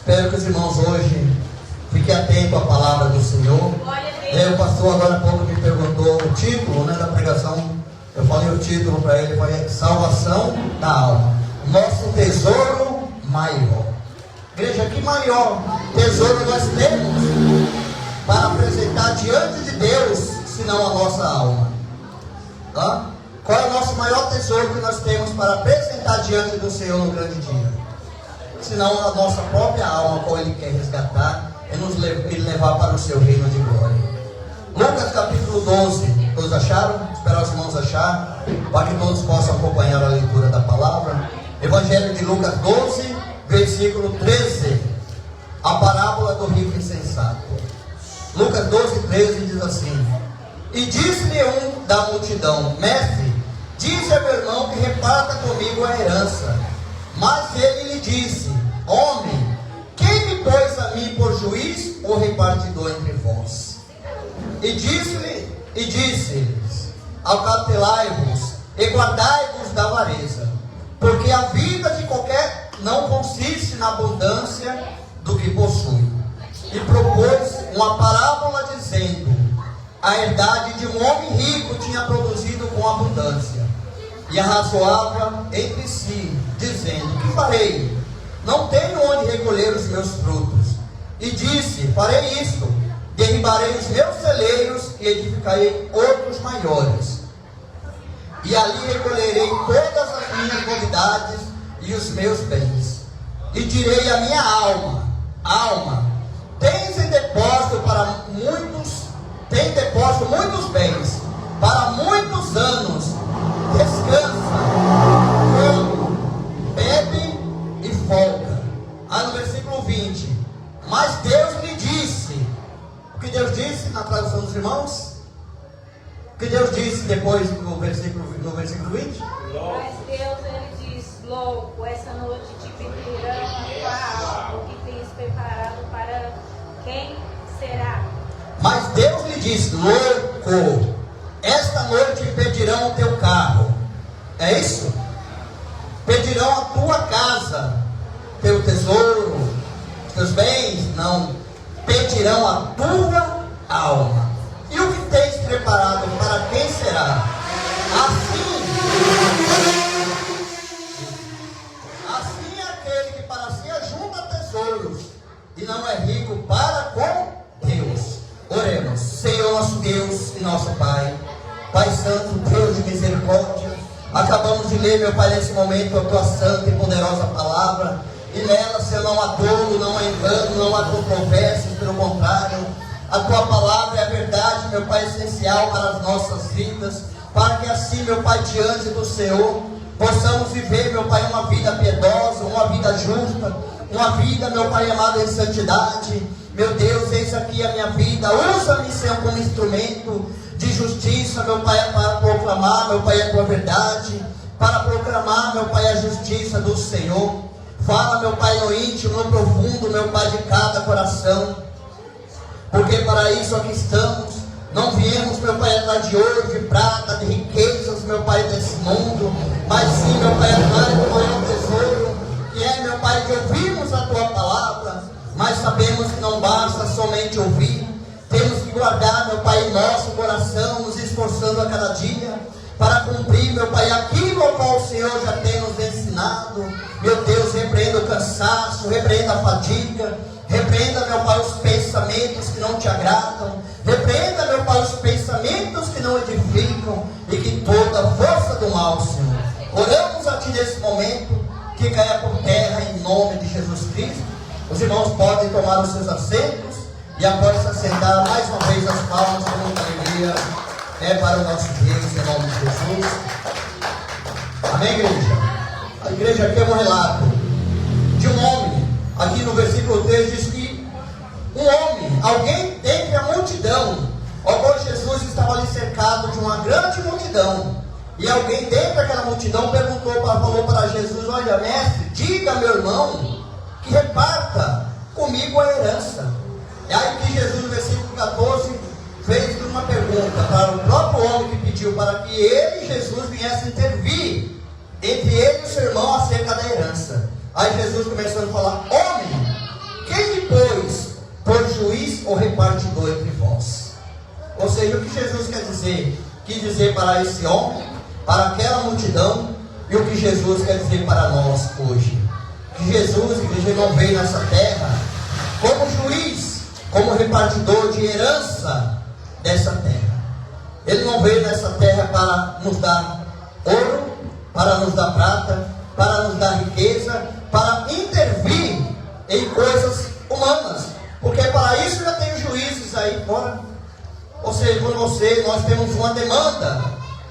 Espero que os irmãos hoje fiquem atentos à palavra do Senhor. O pastor agora há pouco me perguntou o título, da pregação. Eu falei o título para ele, foi Salvação da Alma. Nosso tesouro maior. Igreja, que maior tesouro nós temos para apresentar diante de Deus, senão a nossa alma? Qual é o nosso maior tesouro que nós temos para apresentar diante do Senhor no grande dia? Senão a nossa própria alma, qual Ele quer resgatar e nos levar para o seu reino de glória. Lucas capítulo 12, todos acharam? Esperar os irmãos achar, para que todos possam acompanhar a leitura da palavra. Evangelho de Lucas 12, versículo 13, a parábola do rico insensato. Lucas 12, 13 diz assim: E disse-lhe um da multidão: Mestre, dize a meu irmão que reparta comigo a herança. Mas ele lhe disse: Homem, quem me pôs a mim por juiz ou repartidor entre vós? E disse-lhes: Acautelai-vos e guardai-vos da avareza, porque a vida de qualquer não consiste na abundância do que possui. E propôs uma parábola dizendo: A herdade de um homem rico tinha produzido com abundância, e arrazoava entre si, dizendo: Que farei? Não tenho onde recolher os meus frutos. E disse: Farei isto: derribarei os meus celeiros e edificarei outros maiores, e ali recolherei todas as minhas novidades e os meus bens. E direi à minha alma: Alma, tens depósito muitos bens, para muitos anos. Descansa, come, bebe e folga. No versículo 20: Mas Deus lhe disse. O que Deus disse na tradução dos irmãos? O que Deus disse depois no versículo 20? Mas Deus, ele diz: Louco, essa noite te pedirão a tua alma, o que tens preparado para quem será? Mas Deus lhe disse: Louco, esta noite pedirão o teu carro. É isso? Pedirão a tua casa, teu tesouro, os teus bens? Não. Pedirão a tua alma. E o que tens preparado para quem será? Assim é aquele que para si ajunta tesouros e não é rico para com Deus. Oremos. Senhor nosso Deus e nosso Pai, Pai Santo, Deus de misericórdia, acabamos de ler, meu Pai, nesse momento a tua santa e poderosa palavra, e nela, Senhor, não há dolo, não há engano, não há controvérsias, pelo contrário, a tua palavra é a verdade, meu Pai, essencial para as nossas vidas, para que assim, meu Pai, diante do Senhor, possamos viver, meu Pai, uma vida piedosa, uma vida justa, uma vida, meu Pai amado, em santidade. Meu Deus, eis aqui a minha vida, usa-me, Senhor, como instrumento de justiça, meu Pai, para proclamar, meu Pai, a tua verdade, para proclamar, meu Pai, a justiça do Senhor. Fala, meu Pai, no íntimo, no profundo, meu Pai, de cada coração, porque para isso aqui estamos. Não viemos, meu Pai, atrás de ouro, de prata, de riquezas, meu Pai, desse mundo, mas sim, meu Pai, atrás do maior tesouro, que é, meu Pai, de ouvirmos a tua palavra. Mas sabemos que não basta somente ouvir, temos que guardar, meu Pai, em nosso coração, nos esforçando a cada dia, para cumprir, meu Pai, aquilo ao qual o Senhor já tem nos ensinado. Meu Deus, repreenda o cansaço, repreenda a fadiga, repreenda, meu Pai, os pensamentos que não te agradam, repreenda, meu Pai, os pensamentos que não edificam, e que toda a força do mal, Senhor, oramos a Ti nesse momento, que caia por terra em nome de Jesus Cristo. Os irmãos podem tomar os seus assentos, e após se assentar, mais uma vez as palmas com muita alegria, para o nosso Deus, em nome de Jesus. Amém, igreja? A igreja aqui é um relato de um homem. Aqui no versículo 3 diz que um homem, alguém dentre a multidão, ao qual Jesus estava ali cercado de uma grande multidão, e alguém dentro daquela multidão falou para Jesus: Olha, mestre, diga a meu irmão que reparta comigo a herança. É aí que Jesus, no versículo 14, fez uma pergunta para o próprio homem que pediu para que ele, Jesus, viesse intervir entre ele e o seu irmão acerca da herança. Aí Jesus começou a falar: Homem, repartidor entre vós. Ou seja, o que Jesus quis dizer para esse homem, para aquela multidão, e o que Jesus quer dizer para nós hoje. Que Jesus, igreja, não veio nessa terra como juiz, como repartidor de herança dessa terra. Ele não veio nessa terra para nos dar ouro, para nos dar prata, para nos dar riqueza, para intervir em coisas humanas, porque para isso já tem os juízes aí fora. Ou seja, por nós temos uma demanda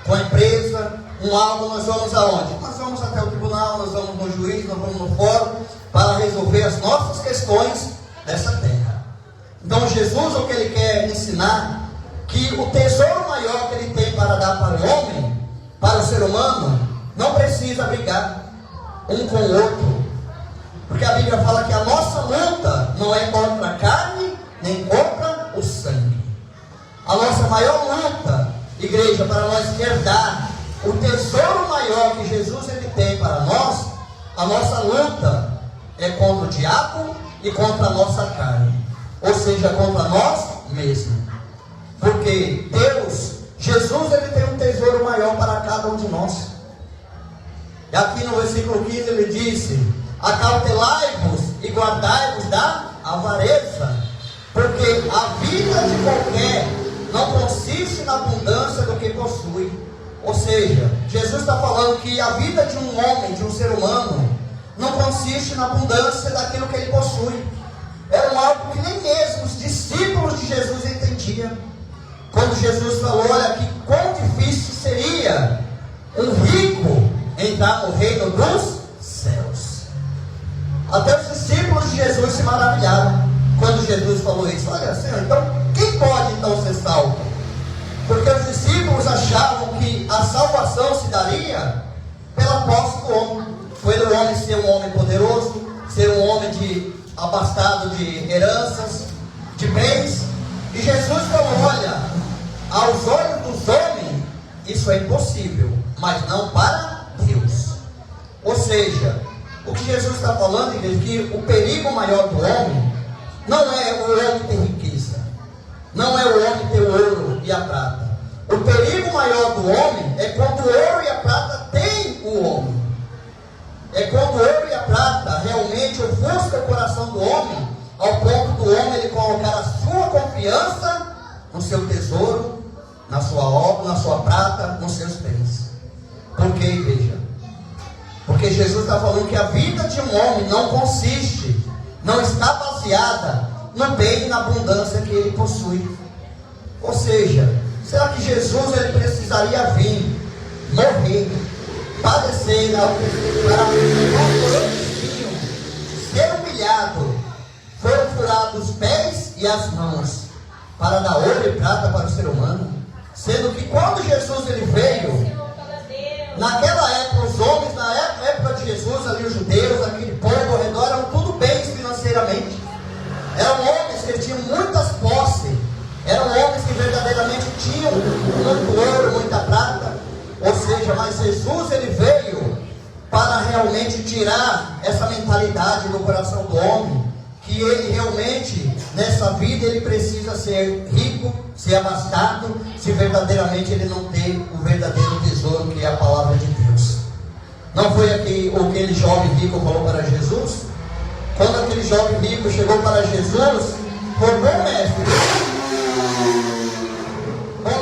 com a empresa, algo, nós vamos aonde? Nós vamos até o tribunal, nós vamos no juiz, nós vamos no fórum, para resolver as nossas questões dessa terra. Então Jesus, o que ele quer ensinar, que o tesouro maior que ele tem para dar para o homem, para o ser humano, não precisa brigar um com o outro, porque a Bíblia fala que a nossa luta não é contra a carne, nem contra o sangue. A nossa maior luta, igreja, para nós herdar o tesouro maior que Jesus ele tem para nós, a nossa luta é contra o diabo e contra a nossa carne, ou seja, contra nós mesmos. Porque Deus, Jesus, ele tem um tesouro maior para cada um de nós. E aqui no versículo 15 ele disse: acautelai-vos e guardai-vos da avareza, porque a vida de qualquer não consiste na abundância do que possui. Ou seja, Jesus está falando que a vida de um homem, de um ser humano, não consiste na abundância daquilo que ele possui. Era algo que nem mesmo os discípulos de Jesus entendiam. Quando Jesus falou, olha, que quão difícil seria um rico entrar no reino dos céus. Até os discípulos de Jesus se maravilharam quando Jesus falou isso. Olha, Senhor, então quem pode então ser salvo? Porque os discípulos achavam que a salvação se daria pela posse do homem. Pelo homem ser um homem poderoso, ser um homem abastado de heranças, de bens. E Jesus falou, olha, aos olhos dos homens isso é impossível, mas não para Deus. Ou seja, o que Jesus está falando é que o perigo maior do homem não é o homem ter riqueza, não é o homem ter o ouro e a prata. O perigo maior do homem é quando o ouro e a prata têm o homem. É quando o ouro e a prata realmente ofuscam o coração do homem, ao ponto do homem ele colocar a sua confiança no seu tesouro, na sua obra, na sua prata, nos seus bens. Por que, igreja? Porque Jesus está falando que a vida de um homem não consiste, não está baseada no bem e na abundância que ele possui. Ou seja, será que Jesus ele precisaria vir, morrer, padecer, para ser humilhado, foram furados os pés e as mãos, para dar ouro e prata para o ser humano? Sendo que quando Jesus ele veio, naquela época, os homens, na época de Jesus, ali os judeus, aquele povo ao redor, eram tudo bens financeiramente. Eram homens que tinham muitas posses, eram homens que verdadeiramente tinham muito ouro, muita prata. Ou seja, mas Jesus ele veio para realmente tirar essa mentalidade do coração do homem, que ele realmente, nessa vida, ele precisa ser rico, ser abastado, se verdadeiramente ele não tem o verdadeiro tesouro, que é a palavra de Deus. Não foi aquele jovem rico falou para Jesus? Quando aquele jovem rico chegou para Jesus, falou, bom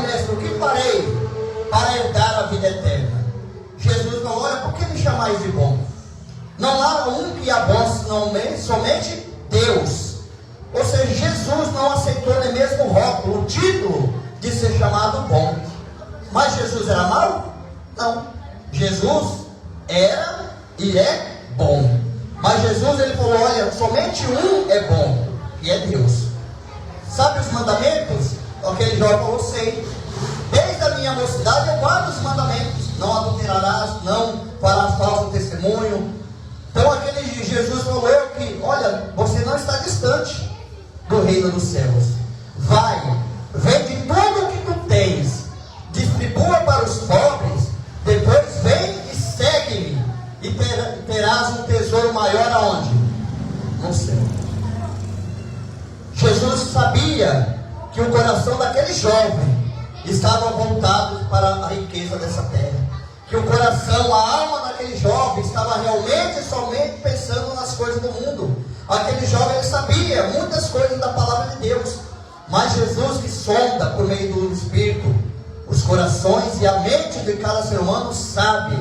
mestre, o que farei para herdar a vida eterna? Jesus falou, olha, por que me chamais de bom? Não há um que é bom, senão somente Deus. Ou seja, Jesus não aceitou nem mesmo o rótulo, o título de ser chamado bom. Mas Jesus era mau? Não. Jesus era e é bom. Mas Jesus ele falou, olha, somente um é bom, e é Deus. Sabe os mandamentos? Aquele jovem falou, sei. Desde a minha mocidade eu guardo os mandamentos. Não adulterarás, não farás falso testemunho. Então aquele Jesus falou que, olha, você não está distante do reino dos céus. Vai, vende tudo o que tu tens, distribua para os pobres, depois vem e segue-me, e terás um tesouro maior aonde? No céu. Jesus sabia que o coração daquele jovem estava voltado para a riqueza dessa terra. Que o coração, a alma daquele jovem estava realmente, somente pensando nas coisas do mundo. Aquele jovem, ele sabia muitas coisas da palavra de Deus. Mas Jesus, que sonda por meio do Espírito os corações e a mente de cada ser humano, sabe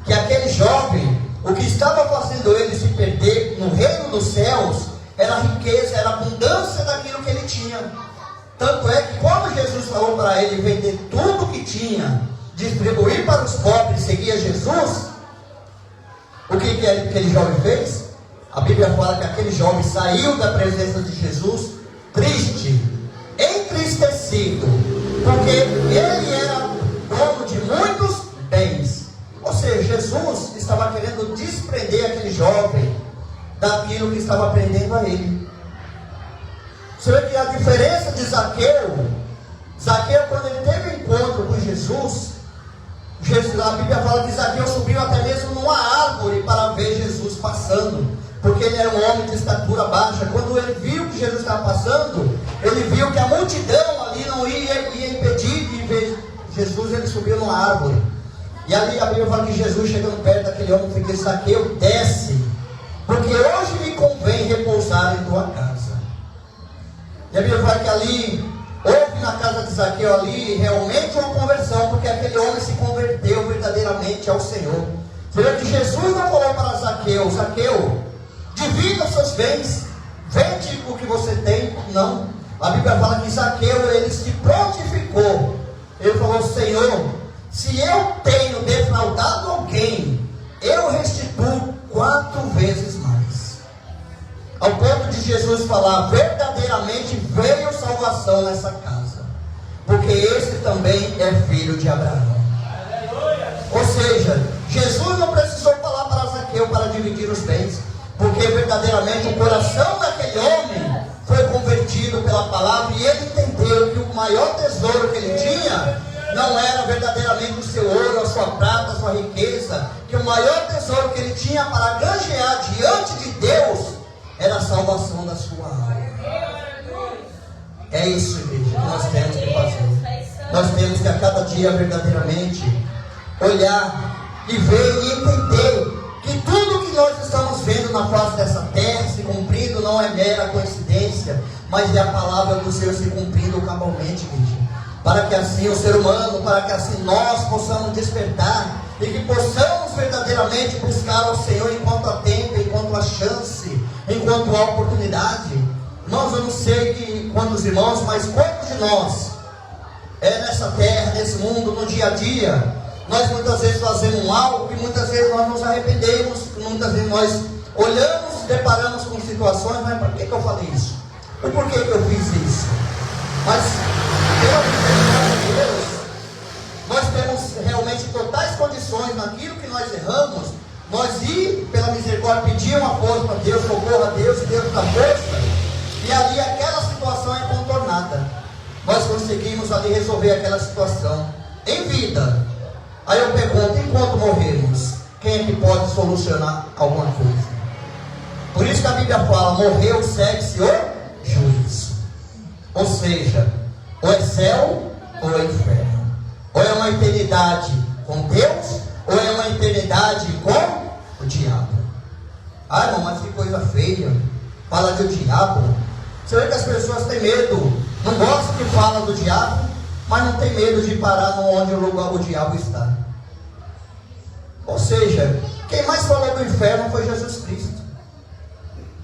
que aquele jovem, o que estava fazendo ele se perder no reino dos céus, era a riqueza, era a abundância daquilo que ele tinha. Tanto é que quando Jesus falou para ele vender tudo que tinha, distribuir para os pobres, seguir a Jesus, o que aquele jovem fez? A Bíblia fala que aquele jovem saiu da presença de Jesus triste, entristecido, porque ele era dono de muitos bens. Ou seja, Jesus estava querendo desprender aquele jovem daquilo que estava aprendendo a ele. Você vê que a diferença de Zaqueu, quando ele teve um encontro com Jesus, a Bíblia fala que Zaqueu subiu até mesmo numa árvore para ver Jesus passando, porque ele era um homem de estatura baixa. Quando ele viu que Jesus estava passando, ele viu que a multidão ali não ia impedir de ver Jesus. Ele subiu numa árvore, e ali a Bíblia fala que Jesus, chegando perto daquele homem, fica: Zaqueu, desce, porque hoje me convém repousar em tua casa. E a Bíblia fala que ali houve na casa de Zaqueu ali realmente uma conversão, porque aquele homem se converteu verdadeiramente ao Senhor. Você vê que Jesus não falou para Zaqueu: Zaqueu, divida os seus bens, vende o que você tem. Não. A Bíblia fala que Zaqueu, ele se prontificou. Ele falou: Senhor, se eu tenho defraudado alguém, eu restituo 4 vezes mais. Ao ponto de Jesus falar: verdadeiramente veio salvação nessa casa, porque esse também é filho de Abraão. Ou seja, Jesus não precisou falar para Zaqueu para dividir os bens, porque verdadeiramente o coração daquele homem foi convertido pela palavra, e ele entendeu que o maior tesouro que ele tinha não era verdadeiramente o seu ouro, a sua prata, a sua riqueza, que o maior tesouro que ele tinha para granjear diante de Deus era a salvação da sua alma. É isso, igreja, que nós temos que fazer. Nós temos que a cada dia verdadeiramente olhar e ver e entender que tudo que nós estamos vendo na face dessa terra se cumprindo não é mera coincidência, mas é a palavra do Senhor se cumprindo cabalmente, igreja. Para que assim o ser humano, para que assim nós possamos despertar e que possamos verdadeiramente buscar ao Senhor enquanto há tempo, enquanto há chance, enquanto há oportunidade. Irmãos, eu não sei quantos irmãos, mas quantos de nós nessa terra, nesse mundo, no dia a dia, nós muitas vezes fazemos algo que muitas vezes nós nos arrependemos, muitas vezes nós olhamos, deparamos com situações, mas por que eu falei isso? E por que eu fiz isso? Mas pela misericórdia de Deus, nós temos realmente totais condições naquilo que nós erramos, nós ir pela misericórdia, pedir uma força para Deus, socorro a Deus, e Deus dá força, e ali aquela situação é contornada. Nós conseguimos ali resolver aquela situação em vida. Aí eu pergunto: enquanto morrermos, quem é que pode solucionar alguma coisa? Por isso que a Bíblia fala: morreu, segue-se o juízo. Ou seja, ou é céu ou é inferno. Ou é uma eternidade com Deus, ou é uma eternidade com o diabo. Ah, irmão, mas que coisa feia, fala de o diabo. Você vê que as pessoas têm medo, não gostam que fala do diabo, mas não tem medo de parar onde o diabo está. Ou seja, quem mais falou do inferno foi Jesus Cristo.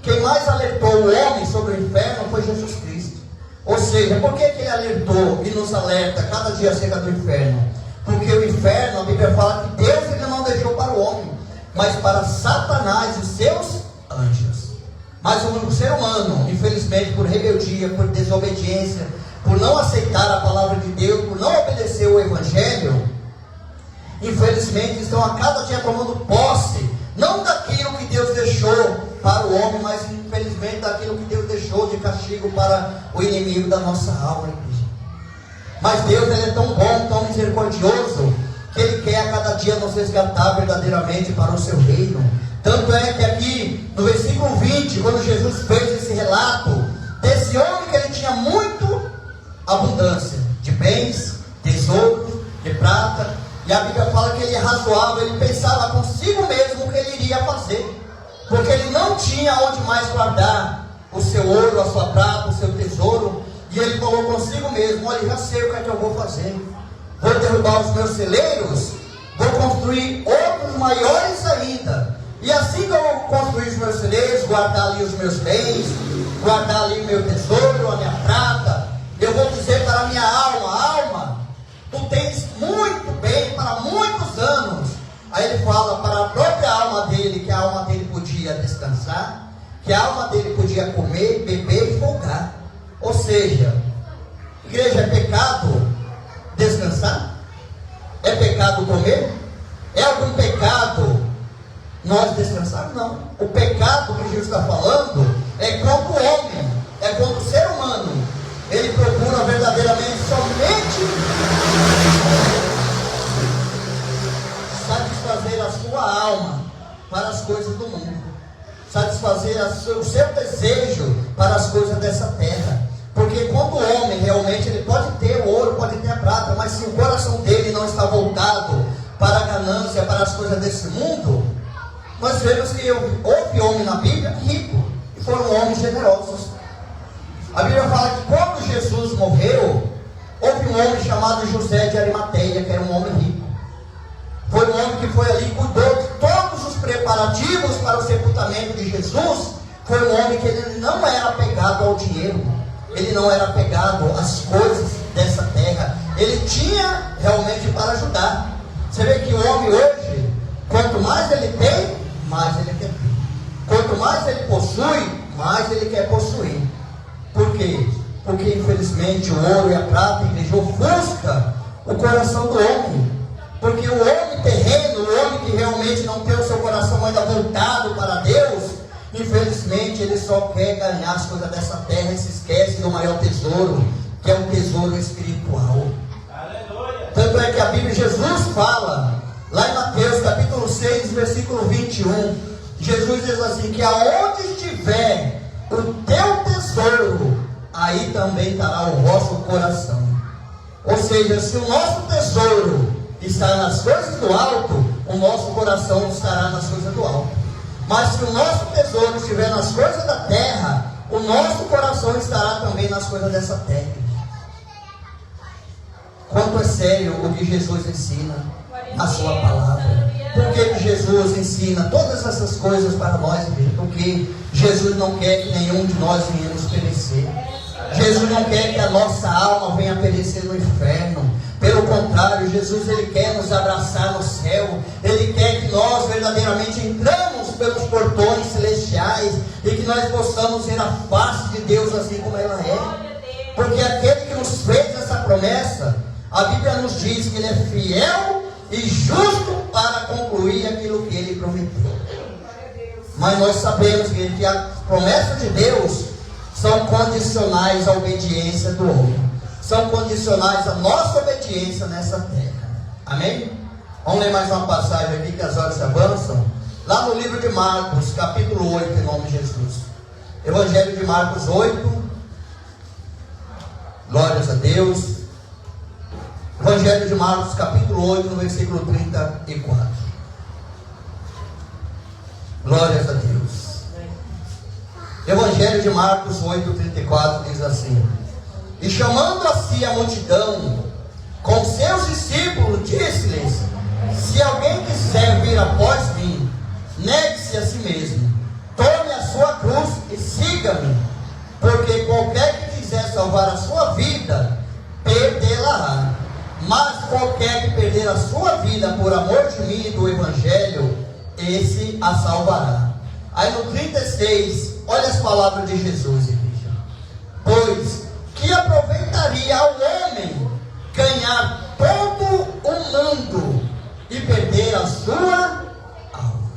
Quem mais alertou o homem sobre o inferno foi Jesus Cristo. Ou seja, por que ele alertou e nos alerta cada dia acerca do inferno? Porque o inferno, a Bíblia fala que Deus ainda não deixou para o homem, mas para Satanás e seus anjos. Mas o ser humano, infelizmente, por rebeldia, por desobediência, por não aceitar a palavra de Deus, por não obedecer o Evangelho, infelizmente estão a cada dia tomando posse, não daquilo que Deus deixou para o homem, mas infelizmente daquilo que Deus deixou de castigo para o inimigo da nossa alma, igreja. Mas Deus, ele é tão bom, tão misericordioso, que Ele quer a cada dia nos resgatar verdadeiramente para o seu reino. Tanto é que aqui no versículo 20, quando Jesus fez esse relato desse esse homem que ele tinha muito abundância de bens, tesouros, de prata. E a Bíblia fala que ele razoava, ele pensava consigo mesmo o que ele iria fazer. Porque ele não tinha onde mais guardar o seu ouro, a sua prata, o seu tesouro. E ele falou consigo mesmo: olha, já sei o que é que eu vou fazer. Vou derrubar os meus celeiros, vou construir outros maiores ainda. E assim que eu construir os meus celeiros, guardar ali os meus bens, guardar ali o meu tesouro, a minha prata, eu vou dizer para a minha alma: alma, tu tens muito bem para muitos anos. Aí ele fala para a própria alma dele, que a alma dele podia descansar, que a alma dele podia comer, beber e folgar. Ou seja, igreja, é pecado descansar? É pecado comer? É algum pecado nós descansar? Não. O pecado que Jesus está falando é quando o homem, é quando o ser humano, ele procura verdadeiramente somente satisfazer a sua alma para as coisas do mundo, satisfazer o seu desejo para as coisas dessa terra. Porque quando o homem realmente, ele pode ter o ouro, pode ter a prata, mas se o coração dele não está voltado para a ganância, para as coisas desse mundo, nós vemos que houve homem na Bíblia rico, e foram homens generosos. A Bíblia fala que quando Jesus morreu, houve um homem chamado José de Arimateia, que era um homem rico. Foi um homem que foi ali e cuidou de todos os preparativos para o sepultamento de Jesus. Foi um homem que ele não era apegado ao dinheiro, ele não era apegado às coisas dessa terra, ele tinha realmente para ajudar. Você vê que o homem hoje, quanto mais ele tem, mais ele quer ter. Quanto mais ele possui, mais ele quer possuir. Por quê? Porque infelizmente o ouro e a prata, igreja, ofusca o coração do homem. Porque o homem terreno, o homem que realmente não tem o seu coração ainda voltado para Deus, infelizmente ele só quer ganhar as coisas dessa terra e se esquece do maior tesouro, que é o tesouro espiritual. Aleluia. Tanto é que a Bíblia, Jesus fala lá em Mateus capítulo 6, versículo 21, Jesus diz assim, que aonde estiver o teu tesouro, aí também estará o vosso coração. Ou seja, se o nosso tesouro está nas coisas do alto, o nosso coração estará nas coisas do alto. Mas se o nosso tesouro estiver nas coisas da terra, o nosso coração estará também nas coisas dessa terra. Quanto é sério o que Jesus ensina na sua palavra. Por que Jesus ensina todas essas coisas para nós, igreja? Porque Jesus não quer que nenhum de nós venhamos perecer. Jesus não quer que a nossa alma venha perecer no inferno. Pelo contrário, Jesus, ele quer nos abraçar no céu. Ele quer que nós verdadeiramente entramos pelos portões celestiais e que nós possamos ver a face de Deus assim como ela é. Porque aquele que nos fez essa promessa, a Bíblia nos diz que ele é fiel e justo para concluir aquilo que ele prometeu. Mas nós sabemos que a promessa de Deus são condicionais à obediência do homem. São condicionais à nossa obediência nessa terra. Amém? Vamos ler mais uma passagem aqui que as horas se avançam. Lá no livro de Marcos, capítulo 8, em nome de Jesus. Evangelho de Marcos 8. Glórias a Deus. Evangelho de Marcos, capítulo 8, no versículo 34. Glórias a Deus. Evangelho de Marcos 8, 34 diz assim: e chamando a si a multidão, com seus discípulos, disse-lhes: se alguém quiser vir após mim, negue-se a si mesmo, tome a sua cruz e siga-me. Porque qualquer que quiser salvar a sua vida, perdê-la-á. Mas qualquer que perder a sua vida por amor de mim e do Evangelho, esse a salvará. Aí no 36, olha as palavras de Jesus, igreja. Pois que aproveitaria ao homem ganhar todo o mundo e perder a sua alma?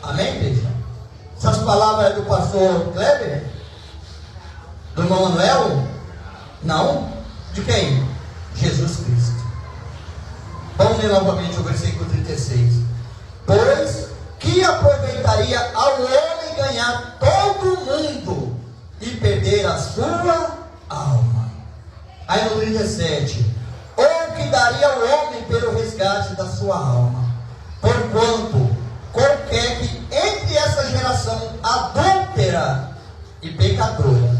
Amém, igreja? Essas palavras é do pastor Kleber? Do irmão Manuel? Não? De quem? Jesus Cristo. Vamos ler novamente o versículo 36. Pois que aproveitaria ao homem ganhar todo o mundo e perder a sua alma. Aí no 37, ou que daria o homem pelo resgate da sua alma? Porquanto, qualquer que entre essa geração adúltera e pecadora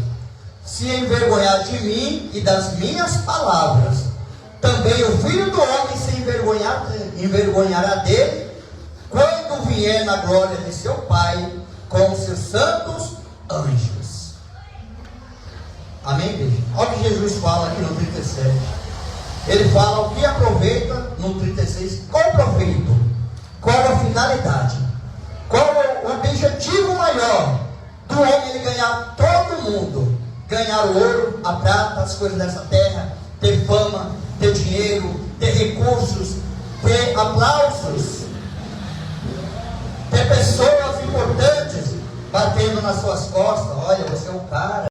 se envergonhar de mim e das minhas palavras, também o Filho do Homem se envergonhará dele, quando vier na glória de seu Pai, com os seus santos anjos. Amém, igreja? Olha o que Jesus fala aqui no 37. Ele fala o que aproveita no 36. Qual o proveito? Qual a finalidade? Qual o objetivo maior do homem ele ganhar todo mundo? Ganhar o ouro, a prata, as coisas dessa terra, ter fama, ter dinheiro, ter recursos, ter aplausos, ter pessoas importantes batendo nas suas costas. Olha, você é o cara.